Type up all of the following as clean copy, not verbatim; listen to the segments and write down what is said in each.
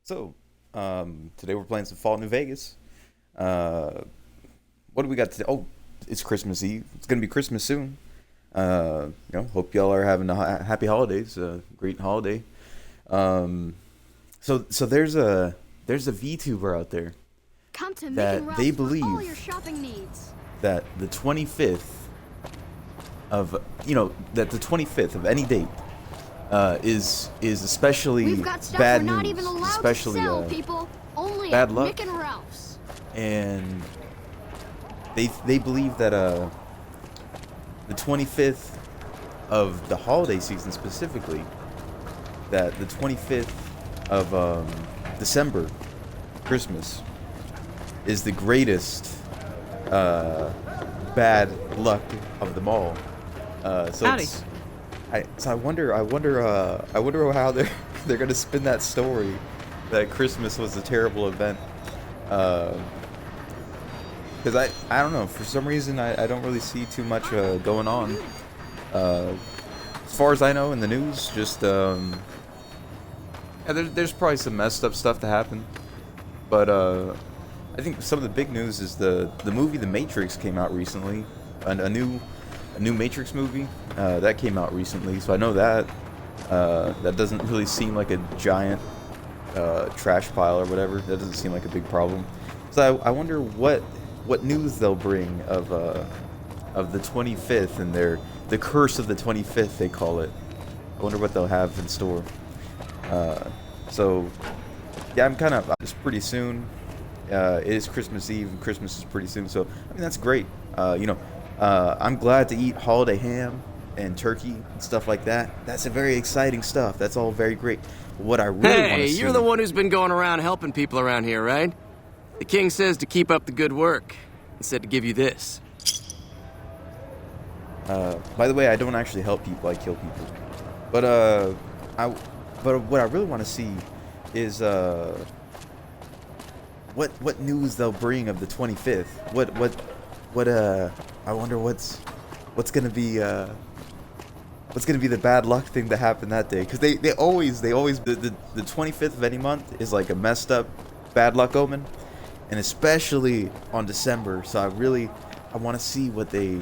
So, today we're playing some Fallout New Vegas. Uh, what do we got today? Oh, it's Christmas Eve. It's gonna be Christmas soon. Hope y'all are having happy holidays. Great holiday. Um, so there's a VTuber out there Come to Mick and that they Ralph's for all believe your shopping needs. that the 25th of any date is especially We've got stuff bad we're not news, even allowed especially to sell, people. Only bad at luck. Mick and Ralph's. And they believe that the 25th of the holiday season specifically, that the 25th of December, Christmas, is the greatest bad luck of them all. Howdy. I wonder how they're gonna spin that story that Christmas was a terrible event. Because I don't know, for some reason I don't really see too much going on. As far as I know in the news, just there's probably some messed up stuff to happen, but I think some of the big news is the movie The Matrix came out recently, a new Matrix movie that came out recently. So I know that that doesn't really seem like a giant trash pile or whatever. That doesn't seem like a big problem. So I wonder what news they'll bring of the 25th and the curse of the 25th, they call it. I wonder what they'll have in store. So yeah, it's pretty soon. It is Christmas Eve, and Christmas is pretty soon. So I mean that's great. I'm glad to eat holiday ham and turkey and stuff like that. That's a very exciting stuff. That's all very great. What I really want to Hey, see. you're the one who's been going around helping people around here, right? The king says to keep up the good work. He said to give you this. By the way, I don't actually help people. I kill people. But what I really want to see is what news they'll bring of the 25th. I wonder what's gonna be the bad luck thing to happen that day, because they always the 25th of any month is like a messed up bad luck omen, and especially on December. So I want to see what they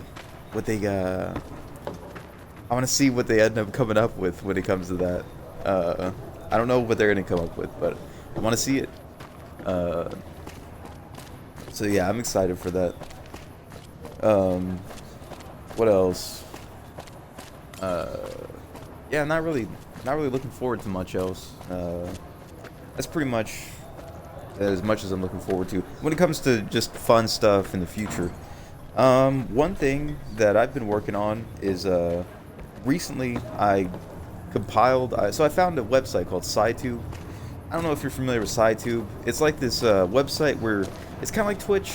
end up coming up with when it comes to that. I don't know what they're gonna come up with, but I want to see it. So yeah, I'm excited for that. What else? Yeah, not really looking forward to much else. That's pretty much as much as I'm looking forward to when it comes to just fun stuff in the future. One thing that I've been working on is recently I found a website called SciTube. I don't know if you're familiar with SciTube. It's like this website where it's kind of like Twitch,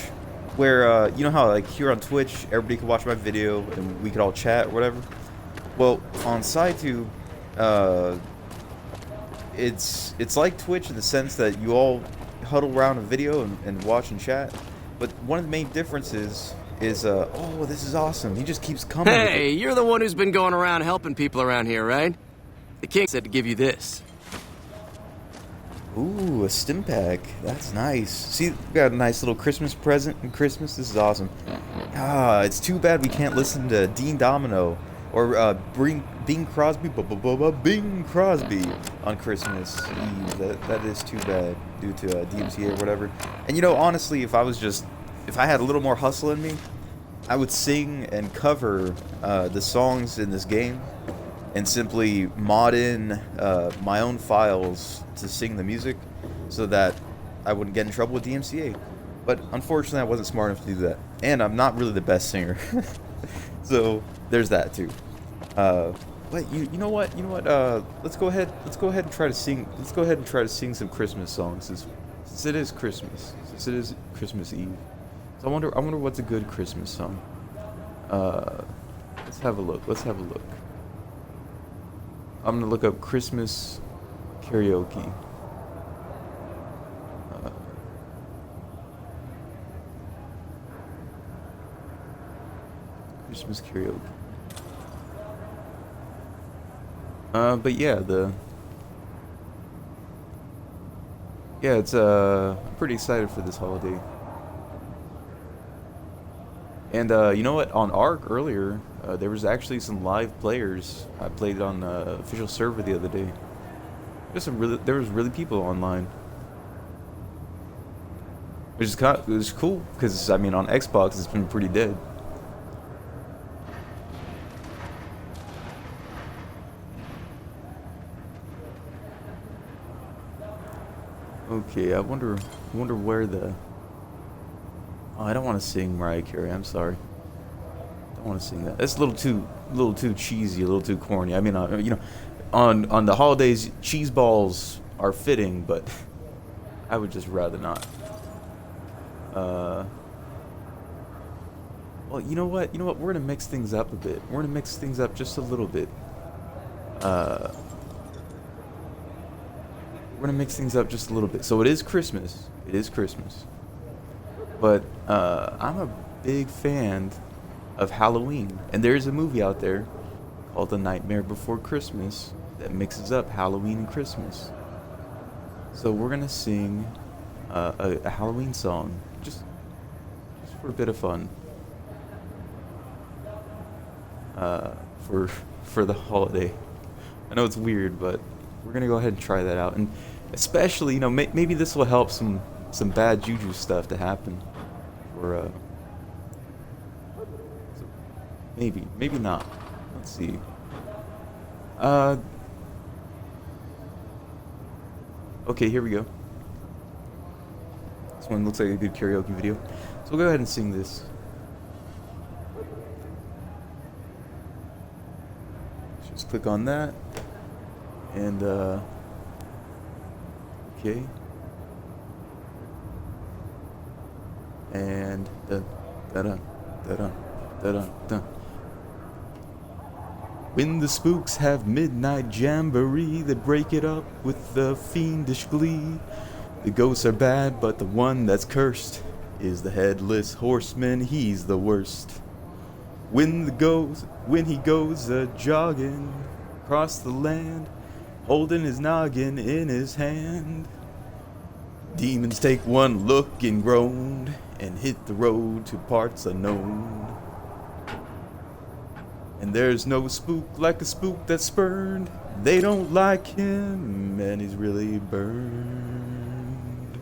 where you know how like here on Twitch everybody can watch my video and we could all chat or whatever. Well, on SciTube, it's like Twitch in the sense that you all huddle around a video and watch and chat. But one of the main differences is oh, this is awesome. He just keeps coming. Hey, you're the one who's been going around helping people around here, right? The king said to give you this. Ooh, a stim pack. That's nice. See, we got a nice little Christmas present in Christmas. This is awesome. Ah, it's too bad we can't listen to Dean Domino or Bing Crosby, Bing Crosby on Christmas Eve. That is too bad due to DMCA or whatever. And honestly, if I had a little more hustle in me, I would sing and cover the songs in this game and simply mod in my own files to sing the music so that I wouldn't get in trouble with DMCA. But unfortunately, I wasn't smart enough to do that. And I'm not really the best singer. So there's that too. But you know what? Let's go ahead and try to sing. Let's go ahead and try to sing some Christmas songs since it is Christmas. Since it is Christmas Eve. So I wonder what's a good Christmas song. Let's have a look. I'm gonna look up Christmas karaoke. Christmas karaoke. But yeah, yeah, it's I'm pretty excited for this holiday. And you know what? On Ark earlier, there was actually some live players. I played on official server the other day. There was really people online, which is it was cool because I mean on Xbox it's been pretty dead. Okay, I wonder where the. Oh, I don't want to sing Mariah Carey. I'm sorry. Don't want to sing that. It's a little too cheesy, a little too corny. I mean, you know, on the holidays, cheese balls are fitting, but I would just rather not. Well, you know what? We're gonna mix things up a bit. We're gonna mix things up just a little bit. We're gonna mix things up just a little bit. So it is Christmas. It is Christmas. But I'm a big fan of Halloween, and there's a movie out there called The Nightmare Before Christmas that mixes up Halloween and Christmas. So we're gonna sing a Halloween song, just for a bit of fun, for the holiday. I know it's weird, but we're gonna go ahead and try that out, and especially, you know, maybe this will help some bad juju stuff to happen, or maybe not. Let's see. Okay, here we go. This one looks like a good karaoke video, so we'll go ahead and sing this. Just click on that, and okay. And da-da. When the spooks have midnight jamboree, they break it up with the fiendish glee. The ghosts are bad, but the one that's cursed is the headless horseman. He's the worst. When he goes a jogging across the land, holding his noggin in his hand, demons take one look and groan and hit the road to parts unknown. And there's no spook like a spook that's spurned. They don't like him, and he's really burned.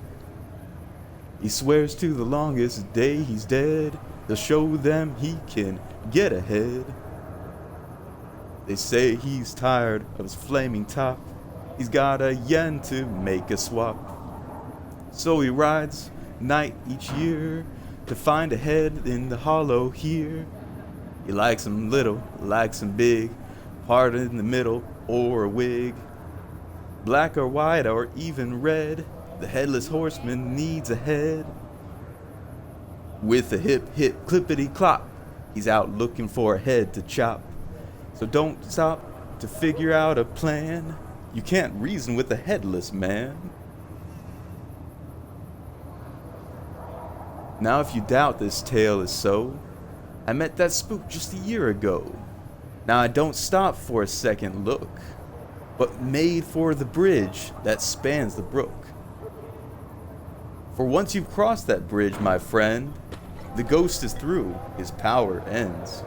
He swears to the longest day he's dead, he'll show them he can get ahead. They say he's tired of his flaming top. He's got a yen to make a swap. So he rides night each year to find a head in the hollow here. He likes them little, likes them big, part in the middle, or a wig. Black or white or even red, the headless horseman needs a head. With a hip hip clippity clop, he's out looking for a head to chop. So don't stop to figure out a plan. You can't reason with a headless man. Now if you doubt this tale is so, I met that spook just a year ago. Now I don't stop for a second look, but made for the bridge that spans the brook. For once you've crossed that bridge, my friend, the ghost is through, his power ends.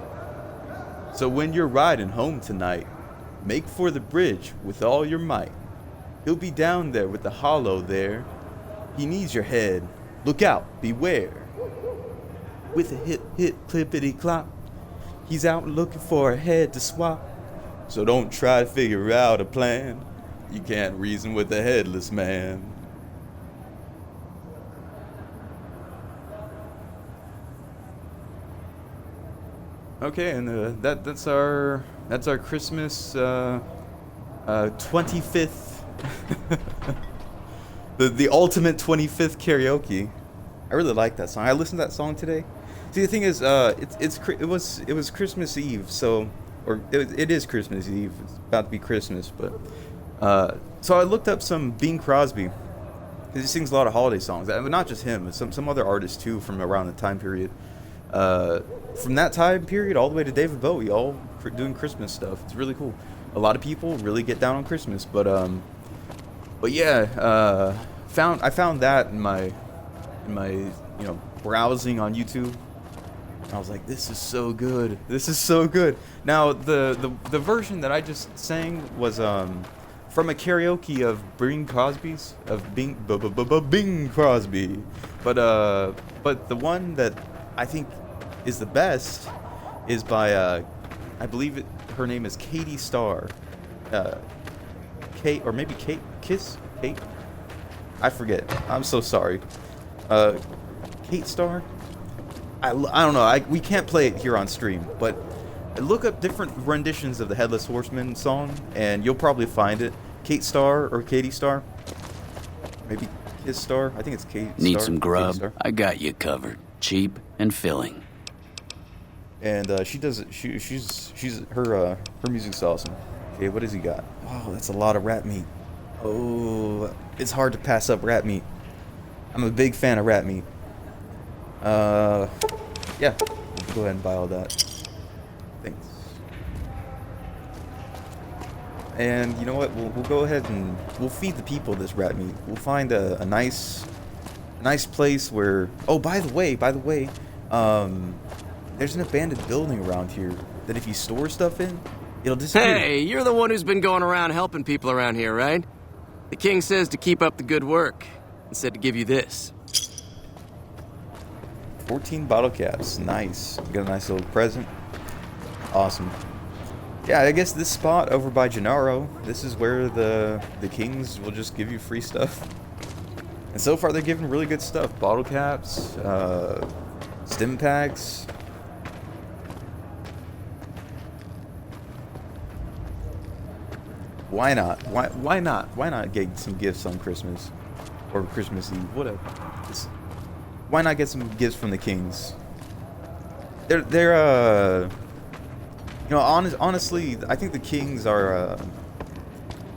So when you're riding home tonight, make for the bridge with all your might. He'll be down there with the hollow there. He needs your head. Look out, beware. With a hip hip clippity clop, he's out looking for a head to swap. So don't try to figure out a plan. You can't reason with a headless man. Okay, and that's our Christmas 25th the ultimate 25th karaoke. I really like that song. I listened to that song today. See, the thing is, it was Christmas Eve, so it is Christmas Eve. It's about to be Christmas, but so I looked up some Bing Crosby, because he sings a lot of holiday songs. Not just him, but some other artists too from around the time period. From that time period all the way to David Bowie, all doing Christmas stuff. It's really cool. A lot of people really get down on Christmas, but yeah. I found that in my browsing on YouTube. I was like, this is so good. This is so good. Now the version that I just sang was from a karaoke of Bing Crosby's Bing Crosby. But the one that I think is the best is by I believe her name is Katie Starr. Kate, or maybe Kate Kate. I forget. I'm so sorry. Kate Starr. I don't know. We can't play it here on stream, but look up different renditions of the Headless Horseman song, and you'll probably find it. Kate Starr or Katie Starr. Maybe Kiss Starr. I think it's Kate Starr. Need some grub? I got you covered. Cheap and filling. And she does it. She's her music's awesome. Okay, what has he got? Oh, that's a lot of rat meat. Oh, it's hard to pass up rat meat. I'm a big fan of rat meat. Yeah, we'll go ahead and buy all that. Thanks. And you know what? We'll go ahead and we'll feed the people this rat meat. We'll find a nice place where. Oh, by the way, there's an abandoned building around here that if you store stuff in, it'll disappear. Hey, you're the one who's been going around helping people around here, right? The king says to keep up the good work, and said to give you this. 14 bottle caps. Nice. Got a nice little present. Awesome. Yeah, I guess this spot over by Gennaro, this is where the kings will just give you free stuff. And so far they're giving really good stuff. Bottle caps, stim packs. Why not? Why not? Why not get some gifts on Christmas? Or Christmas Eve, whatever. Why not get some gifts from the kings? They're honestly, I think the kings are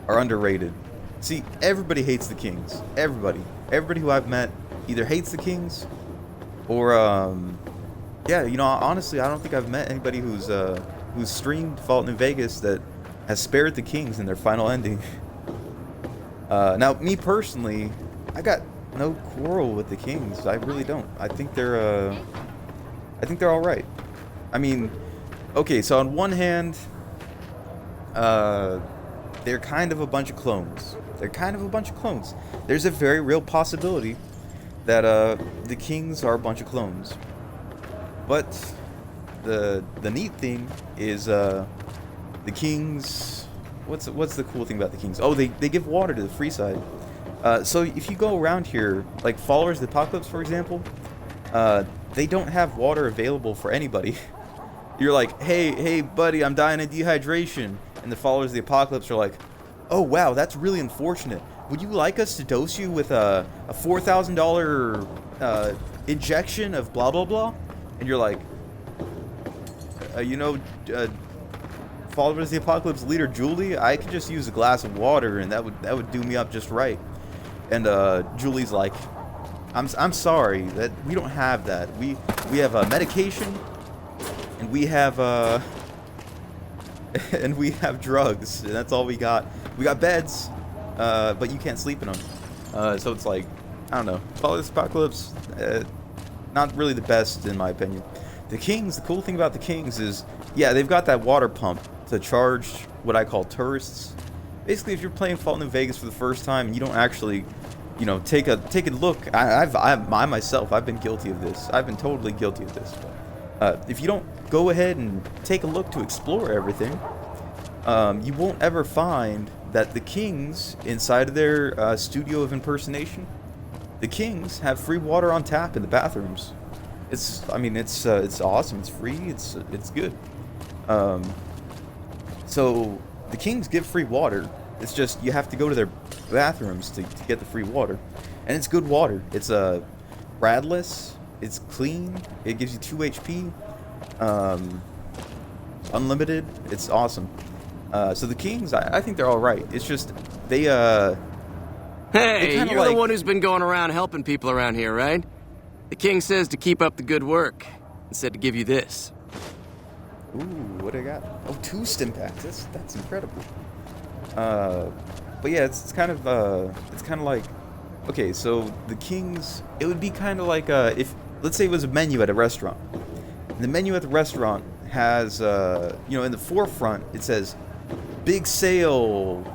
underrated. See, everybody hates the kings. Everybody who I've met either hates the kings, or yeah, honestly, I don't think I've met anybody who's streamed Fallout New Vegas that has spared the kings in their final ending. Now, me personally, I got no quarrel with the kings. I really don't. I think they're all right. I mean, okay, so on one hand, they're kind of a bunch of clones. There's a very real possibility that the kings are a bunch of clones. But the neat thing is the kings. What's the cool thing about the kings? Oh, they give water to the free side. So if you go around here, like followers of the apocalypse, for example, they don't have water available for anybody. You're like, hey, buddy, I'm dying of dehydration, and the followers of the apocalypse are like, oh wow, that's really unfortunate. Would you like us to dose you with a $4,000 injection of blah blah blah? And you're like, followers of the apocalypse leader Julie, I could just use a glass of water, and that would do me up just right. And Julie's like, I'm sorry that we don't have that. We have medication, and we have drugs, and that's all we got. We got beds, but you can't sleep in them. So it's like, I don't know. Followers of the apocalypse, not really the best in my opinion. The kings, the cool thing about the kings is, yeah, they've got that water pump to charge what I call tourists. Basically, if you're playing Fallout New Vegas for the first time and you don't actually, take a look. I myself, I've been guilty of this. I've been totally guilty of this. If you don't go ahead and take a look to explore everything, you won't ever find that the kings inside of their studio of impersonation, the kings have free water on tap in the bathrooms. It's awesome. It's free. It's good. So the kings give free water. It's just you have to go to their bathrooms to get the free water, and it's good water. It's radless. It's clean. It gives you 2 HP. Unlimited. It's awesome. So the kings, I think they're all right. It's just they Hey, you're the one who's been going around helping people around here, right? The king says to keep up the good work, and said to give you this. Ooh, what do I got? Oh, 2 stim packs. That's incredible. But yeah, it's kind of like Okay, so the Kings, it would be kind of like if, let's say it was a menu at a restaurant. The menu at the restaurant has, in the forefront, it says, big sale,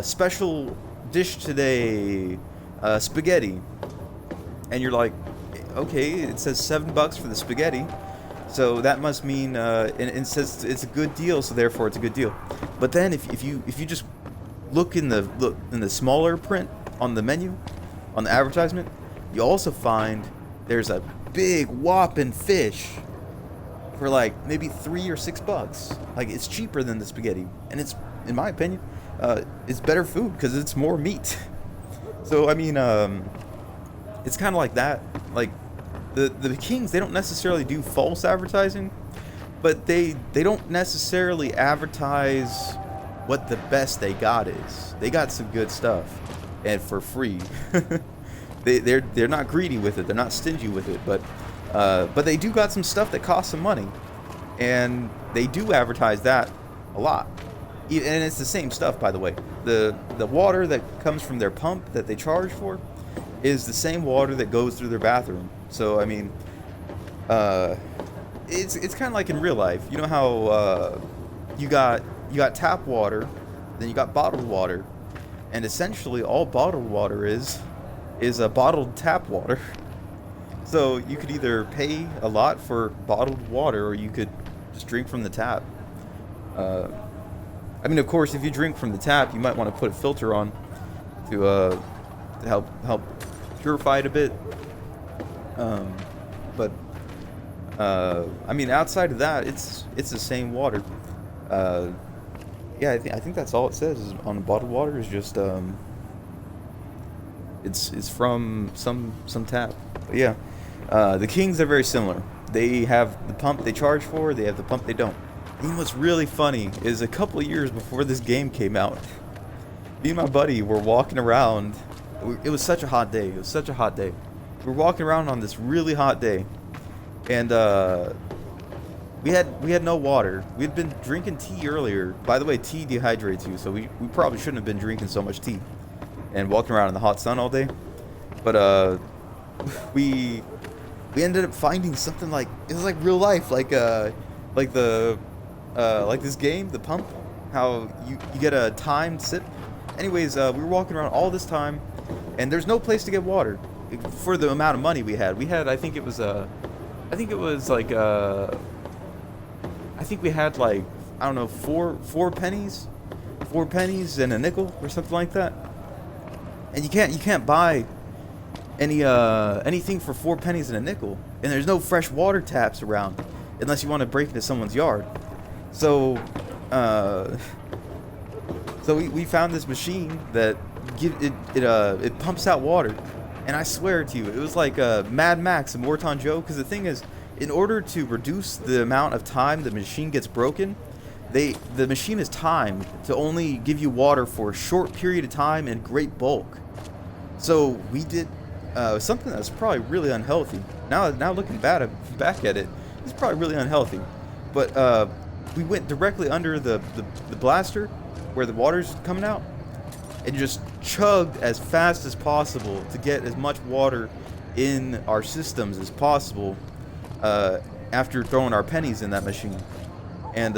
special dish today, spaghetti. And you're like, okay, it says $7 for the spaghetti. So that must mean, and it says it's a good deal, so therefore it's a good deal. But then if you just look in the smaller print on the menu, on the advertisement, you also find there's a big whopping fish for like maybe $3 or $6. Like, it's cheaper than the spaghetti, and it's, in my opinion, it's better food because it's more meat. So I mean, it's kind of like that. Like the Kings, they don't necessarily do false advertising, but they don't necessarily advertise what the best they got is. They got some good stuff, and for free. they're not greedy with it. They're not stingy with it. But they do got some stuff that costs some money, and they do advertise that a lot. And it's the same stuff, by the way. The water that comes from their pump that they charge for is the same water that goes through their bathroom. So I mean, it's kind of like in real life. You know how you got tap water, then you got bottled water, and essentially all bottled water is a bottled tap water. So you could either pay a lot for bottled water, or you could just drink from the tap. I mean, of course, if you drink from the tap, you might want to put a filter on to help purify it a bit. But I mean, outside of that, it's the same water. Yeah, I think that's all it says is on the bottled water is just it's from some tap. But yeah, the Kings are very similar. They have the pump they charge for. They have the pump they don't. And what's really funny is a couple of years before this game came out, me and my buddy were walking around. It was such a hot day. It was such a hot day. We were walking around on this really hot day, and we had no water. We had been drinking tea earlier. By the way, tea dehydrates you, so we probably shouldn't have been drinking so much tea and walking around in the hot sun all day. But we ended up finding something like, it was like real life, like this game, the pump, how you get a timed sip. Anyways, we were walking around all this time, and there's no place to get water for the amount of money we had. I think it was like I think we had like, I don't know, four pennies and a nickel or something like that. And you can't buy anything for 4 pennies and a nickel, and there's no fresh water taps around unless you want to break into someone's yard. So we found this machine that it pumps out water, and I swear to you, it was like Mad Max and Morton Joe. Because the thing is, in order to reduce the amount of time the machine gets broken, the machine is timed to only give you water for a short period of time in great bulk. So we did something that's probably really unhealthy. Now looking back at it, it's probably really unhealthy. But we went directly under the blaster where the water's coming out, and just chugged as fast as possible to get as much water in our systems as possible after throwing our pennies in that machine. And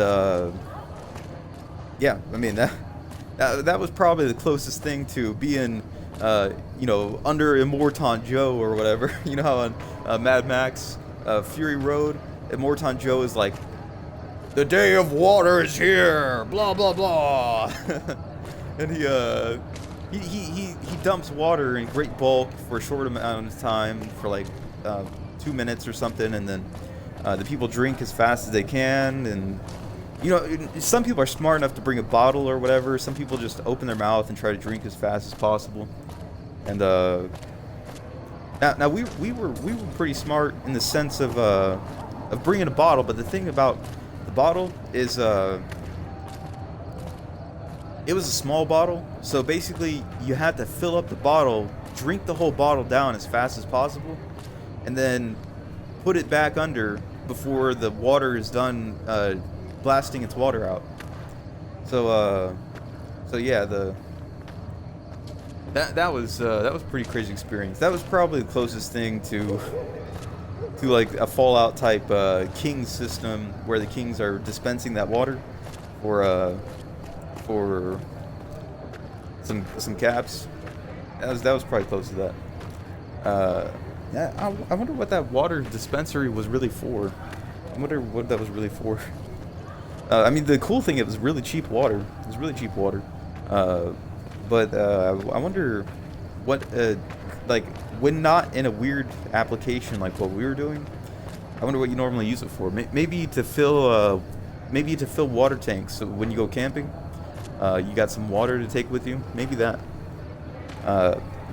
yeah, I mean, that was probably the closest thing to being under Immortan Joe or whatever. You know how on Mad Max Fury Road, Immortan Joe is like, the day of water is here, blah blah blah. And he dumps water in great bulk for a short amount of time, for like 2 minutes or something, and then the people drink as fast as they can. And some people are smart enough to bring a bottle or whatever. Some people just open their mouth and try to drink as fast as possible. And now we were pretty smart in the sense of bringing a bottle. But the thing about the bottle is it was a small bottle, so basically you had to fill up the bottle, drink the whole bottle down as fast as possible, and then put it back under before the water is done blasting its water out. So yeah, That was a pretty crazy experience. That was probably the closest thing to like a Fallout type king system where the kings are dispensing that water for some caps. That was probably close to that. Yeah, I wonder what that water dispensary was really for. I wonder what that was really for. I mean, the cool thing, it was really cheap water. It was really cheap water. But I wonder what, like, when not in a weird application like what we were doing, I wonder what you normally use it for. Maybe to fill water tanks. So when you go camping, you got some water to take with you. Maybe that.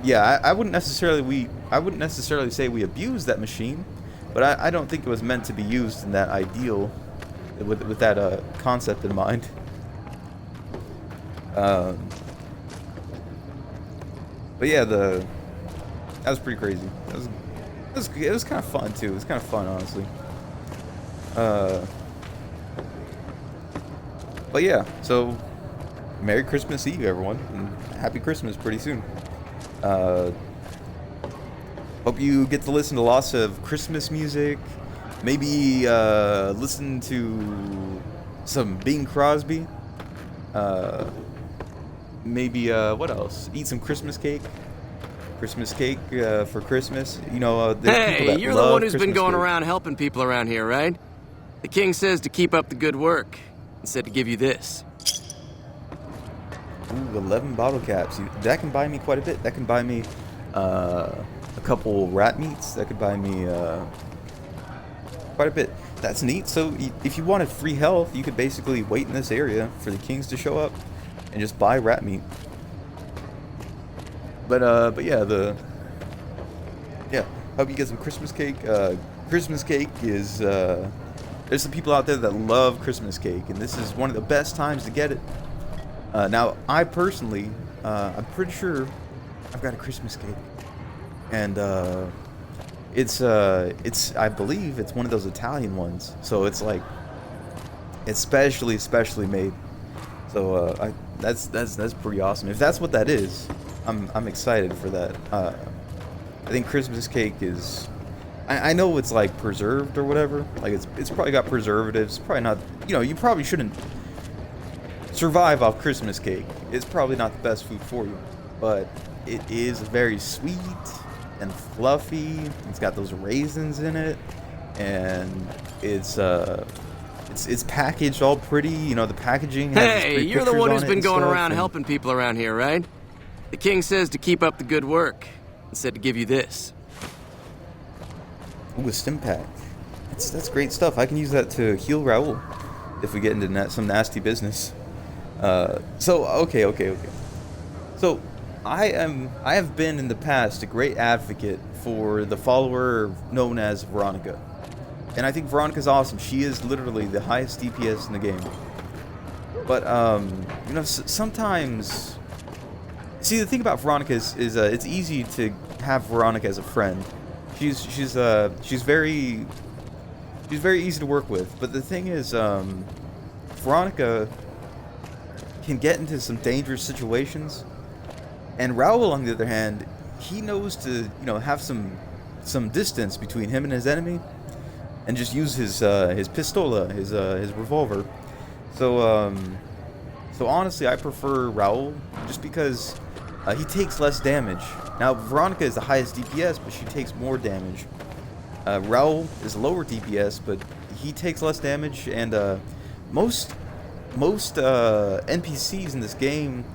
Yeah, I wouldn't necessarily say we abused that machine, but I don't think it was meant to be used in that ideal, with that concept in mind. But yeah, that was pretty crazy. It was kind of fun too. It was kind of fun, honestly. But yeah, so Merry Christmas Eve, everyone, and Happy Christmas pretty soon. Hope you get to listen to lots of Christmas music. Maybe listen to some Bing Crosby. Maybe what else? Eat some Christmas cake. Christmas cake for Christmas. You know, hey, you're the one who's been going around helping people around here, right? The king says to keep up the good work, and said to give you this. Ooh, 11 bottle caps. That can buy me quite a bit. That can buy me a couple rat meats. That could buy me quite a bit. That's neat. So if you wanted free health, you could basically wait in this area for the kings to show up and just buy rat meat. But yeah, hope you get some Christmas cake. Christmas cake is there's some people out there that love Christmas cake, and this is one of the best times to get it. Now, I personally, I'm pretty sure I've got a Christmas cake, and it's I believe it's one of those Italian ones, so it's like it's specially made. So that's pretty awesome. If that's what that is, I'm excited for that. I think Christmas cake is. I know it's like preserved or whatever. Like it's probably got preservatives. Probably not. You know, you probably shouldn't survive off Christmas cake. It's probably not the best food for you, but it is very sweet and fluffy. It's got those raisins in it, and it's packaged all pretty. You know, the packaging has hey, you're the one who's been going around helping people around here, right? The king says to keep up the good work, and said to give you this. Ooh, a stim pack. That's great stuff. I can use that to heal Raul if we get into some nasty business. So okay. So I have been in the past a great advocate for the follower known as Veronica, and I think Veronica's awesome. She is literally the highest DPS in the game. But you know, sometimes, see, the thing about Veronica is it's easy to have Veronica as a friend. She's very easy to work with. But the thing is, Veronica can get into some dangerous situations, and Raul, on the other hand, he knows to, you know, have some distance between him and his enemy, and just use his pistola, his revolver. So honestly, I prefer Raul just because he takes less damage. Now, Veronica is the highest DPS, but she takes more damage. Raul is lower DPS, but he takes less damage, and most NPCs in this game,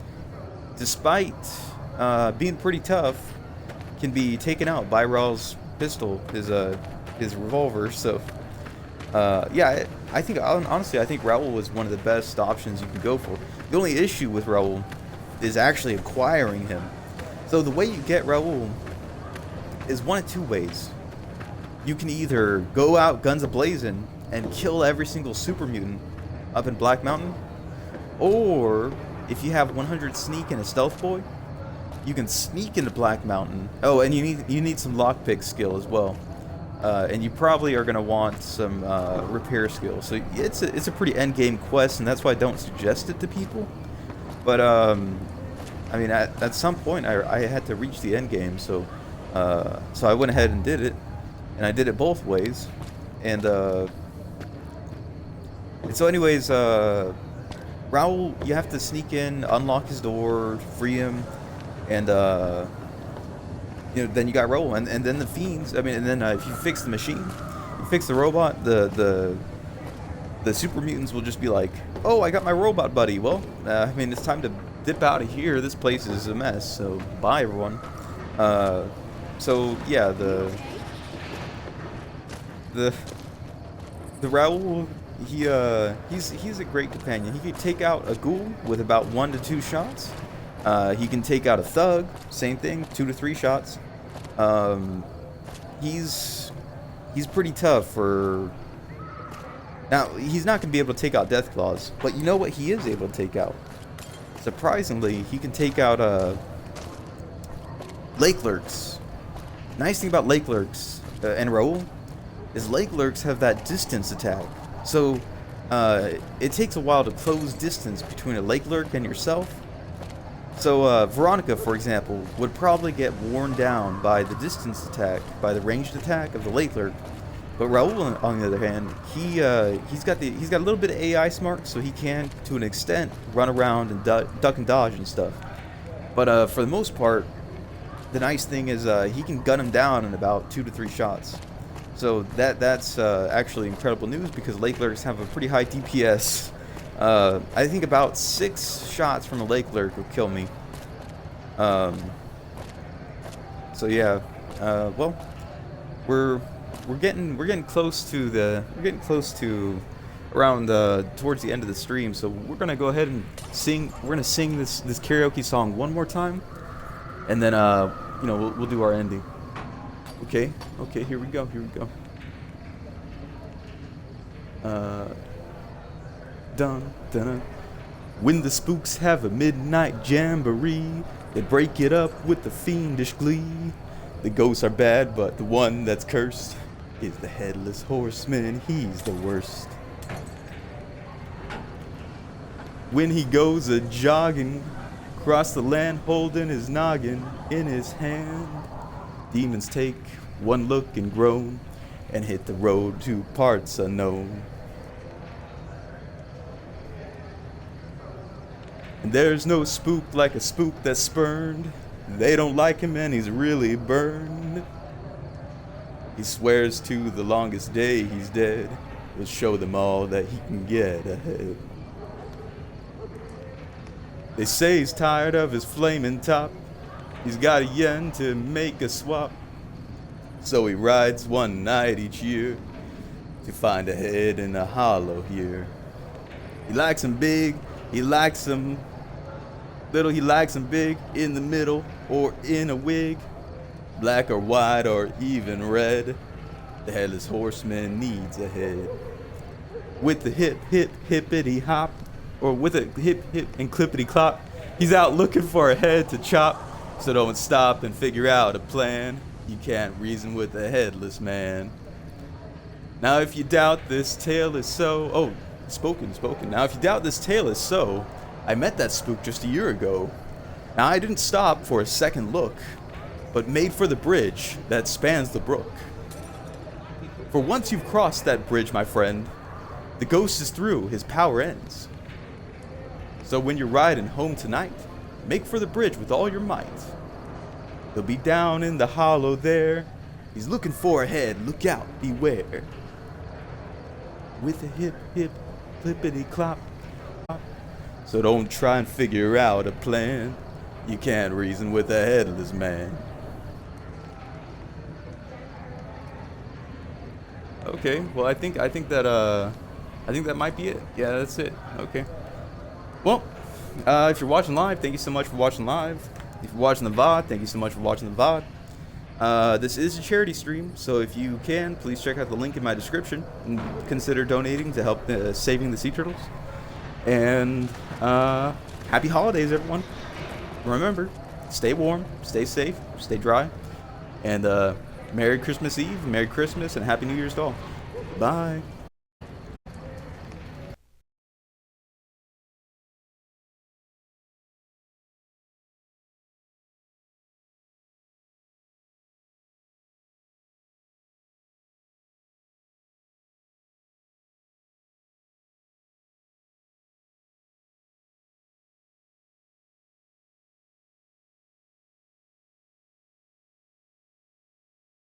despite being pretty tough, can be taken out by Raul's pistol, his revolver. So yeah, I think honestly, I think Raul was one of the best options you can go for. The only issue with Raul is actually acquiring him. So the way you get Raul is one of two ways. You can either go out guns a-blazing and kill every single super mutant up in Black Mountain, or if you have 100 sneak and a stealth boy, you can sneak into Black Mountain. Oh, and you need some lockpick skill as well, and you probably are gonna want some repair skill. So it's a pretty end game quest, and that's why I don't suggest it to people. But I mean, at some point, I had to reach the end game, so so I went ahead and did it, and I did it both ways, and so anyways, Raul, you have to sneak in, unlock his door, free him, and then you got Raul, and then the fiends. I mean, and then if you fix the machine, you fix the robot, the super mutants will just be like, oh, I got my robot buddy. Well, I mean, it's time to dip out of here. This place is a mess. So bye, everyone. So yeah, the Raul, he's a great companion. He can take out a ghoul with about 1 to 2 shots. He can take out a thug, same thing, 2 to 3 shots. He's pretty tough for. Now, he's not going to be able to take out Deathclaws, but you know what he is able to take out? Surprisingly, he can take out Lake Lurks. Nice thing about Lake Lurks and Raul is Lake Lurks have that distance attack. So it takes a while to close distance between a Lake Lurk and yourself. So Veronica, for example, would probably get worn down by the distance attack, by the ranged attack of the Lake Lurk. But Raul, on the other hand, he's got a little bit of AI smart, so he can, to an extent, run around and duck and dodge and stuff. But for the most part, the nice thing is he can gun him down in about 2 to 3 shots. So that's actually incredible news, because Lake Lurks have a pretty high DPS. I think about 6 shots from a Lake Lurk will kill me. So yeah, well, we're getting close to around towards the end of the stream, so we're gonna go ahead and sing. We're gonna sing this karaoke song one more time, and then we'll do our ending. Okay, here we go. Dun dun. When the spooks have a midnight jamboree, they break it up with the fiendish glee. The ghosts are bad, but the one that's cursed is the headless horseman. He's the worst. When he goes a jogging across the land, holding his noggin in his hand, demons take one look and groan and hit the road to parts unknown. And there's no spook like a spook that's spurned. They don't like him and he's really burned. He swears to the longest day he's dead. He'll show them all that he can get ahead. They say he's tired of his flaming top. He's got a yen to make a swap. So he rides one night each year to find a head in a hollow here. He likes them big, he likes them little, he likes them big, in the middle, or in a wig, black or white or even red. The headless horseman needs a head. With the hip, hip, hippity hop, or with a hip, hip, and clippity clop, he's out looking for a head to chop. So don't stop and figure out a plan. You can't reason with a headless man. Now if you doubt this tale is so... Oh, spoken. Now if you doubt this tale is so, I met that spook just a year ago. Now I didn't stop for a second look, but made for the bridge that spans the brook. For once you've crossed that bridge, my friend, the ghost is through, his power ends. So when you're riding home tonight, make for the bridge with all your might. He'll be down in the hollow there. He's looking for a head, look out, beware. With a hip, hip, clippity clop. So don't try and figure out a plan. You can't reason with a headless man. Okay, well I think that might be it. Yeah, that's it. Okay. Well, if you're watching live, thank you so much for watching live. If you're watching the VOD, thank you so much for watching the VOD. This is a charity stream, so if you can, please check out the link in my description and consider donating to help saving the sea turtles. And happy holidays, everyone. Remember, stay warm, stay safe, stay dry, and Merry Christmas Eve, Merry Christmas, and Happy New Year's to all. Bye.